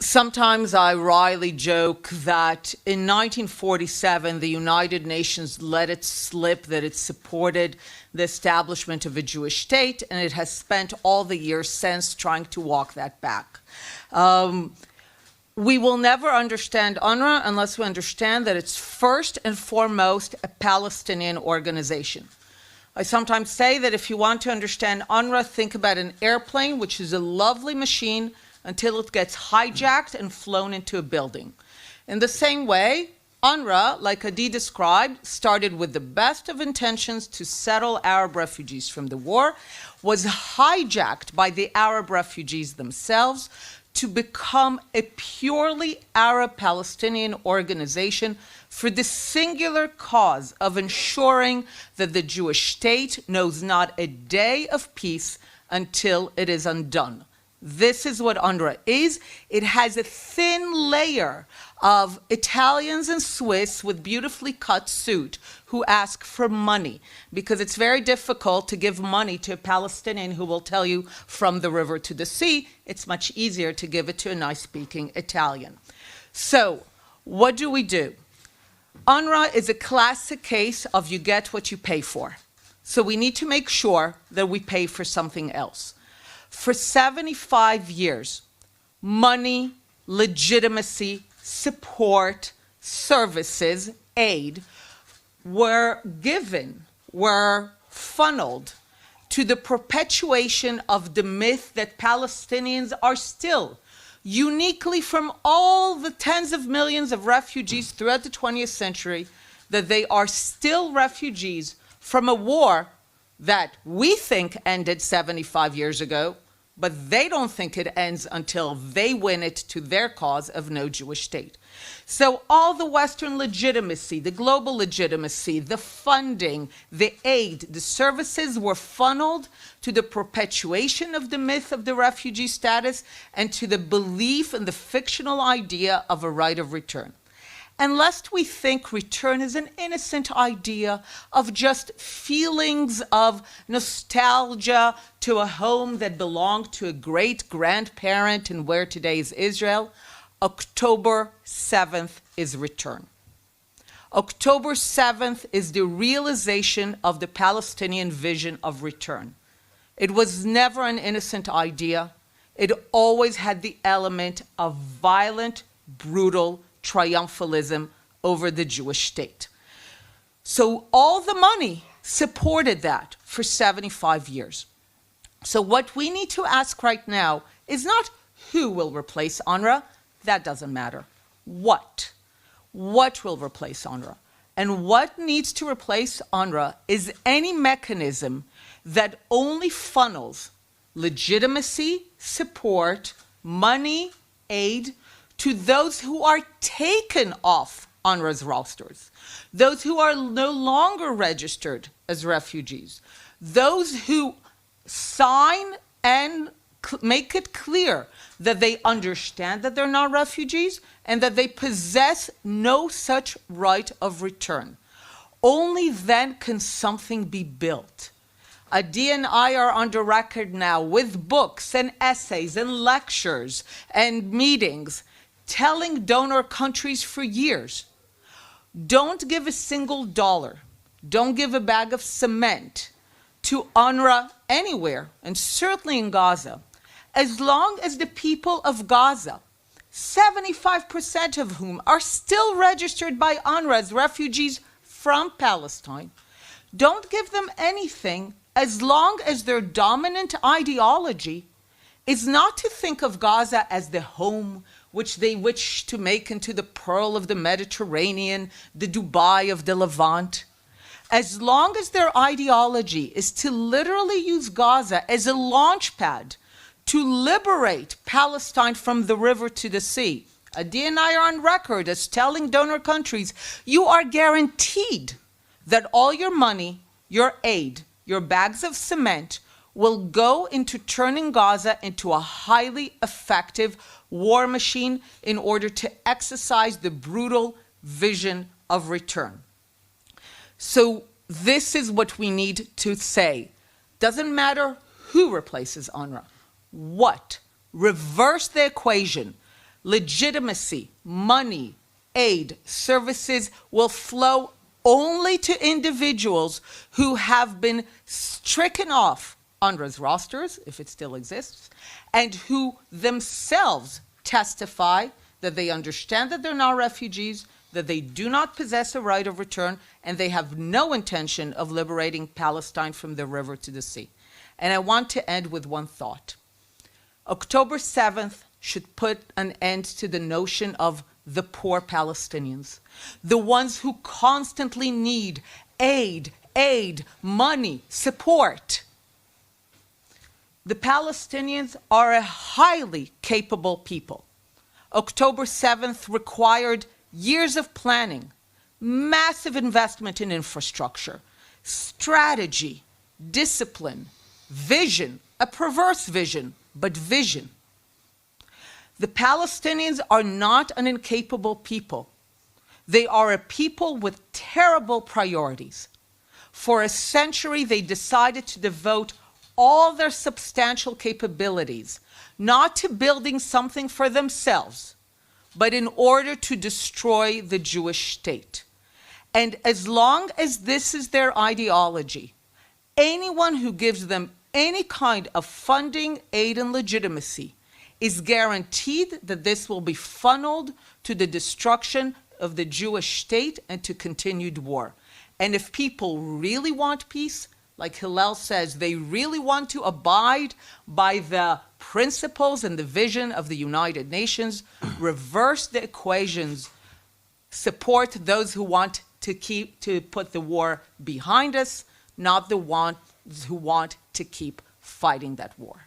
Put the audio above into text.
Sometimes I wryly joke that in 1947, the United Nations let it slip that it supported the establishment of a Jewish state, and it has spent all the years since trying to walk that back. We will never understand UNRWA unless we understand that it's first and foremost a Palestinian organization. I sometimes say that if you want to understand UNRWA, think about an airplane, which is a lovely machine, until it gets hijacked and flown into a building. In the same way, UNRWA, like Adi described, started with the best of intentions to settle Arab refugees from the war, was hijacked by the Arab refugees themselves to become a purely Arab-Palestinian organization for the singular cause of ensuring that the Jewish state knows not a day of peace until it is undone. This is what UNRWA is. It has a thin layer of Italians and Swiss with beautifully cut suit who ask for money, because it's very difficult to give money to a Palestinian who will tell you from the river to the sea. It's much easier to give it to a nice-speaking Italian. So what do? UNRWA is a classic case of you get what you pay for. So we need to make sure that we pay for something else. For 75 years, money, legitimacy, support, services, aid were funneled to the perpetuation of the myth that Palestinians are still, uniquely from all the tens of millions of refugees throughout the 20th century, that they are still refugees from a war that we think ended 75 years ago, but they don't think it ends until they win it to their cause of no Jewish state. So all the Western legitimacy, the global legitimacy, the funding, the aid, the services were funneled to the perpetuation of the myth of the refugee status and to the belief in the fictional idea of a right of return. And lest we think return is an innocent idea of just feelings of nostalgia to a home that belonged to a great-grandparent in where today is Israel, October 7th is return. October 7th is the realization of the Palestinian vision of return. It was never an innocent idea. It always had the element of violent, brutal triumphalism over the Jewish state. So all the money supported that for 75 years. So what we need to ask right now is not who will replace UNRWA. That doesn't matter. What? What will replace UNRWA? And what needs to replace UNRWA is any mechanism that only funnels legitimacy, support, money, aid, to those who are taken off UNRWA's rosters, those who are no longer registered as refugees, those who sign and make it clear that they understand that they're not refugees and that they possess no such right of return. Only then can something be built. Adi and I are on the record now with books and essays and lectures and meetings telling donor countries for years, don't give a single dollar, don't give a bag of cement to UNRWA anywhere, and certainly in Gaza, as long as the people of Gaza, 75% of whom are still registered by UNRWA as refugees from Palestine, don't give them anything as long as their dominant ideology is not to think of Gaza as the home which they wish to make into the pearl of the Mediterranean, the Dubai of the Levant. As long as their ideology is to literally use Gaza as a launch pad to liberate Palestine from the river to the sea, Adi and I are on record as telling donor countries, you are guaranteed that all your money, your aid, your bags of cement will go into turning Gaza into a highly effective war machine in order to exercise the brutal vision of return. So this is what we need to say. Doesn't matter who replaces UNRWA. What? Reverse the equation. legitimacy, money, aid, services will flow only to individuals who have been stricken off UNRWA's rosters, if it still exists, and who themselves testify that they understand that they're not refugees, that they do not possess a right of return, and they have no intention of liberating Palestine from the river to the sea. And I want to end with one thought. October 7th should put an end to the notion of the poor Palestinians, the ones who constantly need aid, money, support. The Palestinians are a highly capable people. October 7th required years of planning, massive investment in infrastructure, strategy, discipline, vision, a perverse vision, but vision. The Palestinians are not an incapable people. They are a people with terrible priorities. For a century, they decided to devote all their substantial capabilities not to building something for themselves, but in order to destroy the Jewish state. And as long as this is their ideology, anyone who gives them any kind of funding, aid, and legitimacy is guaranteed that this will be funneled to the destruction of the Jewish state and to continued war. And if people really want peace, like Hillel says, they really want to abide by the principles and the vision of the United Nations, reverse the equations, support those who want to put the war behind us, not the ones who want to keep fighting that war.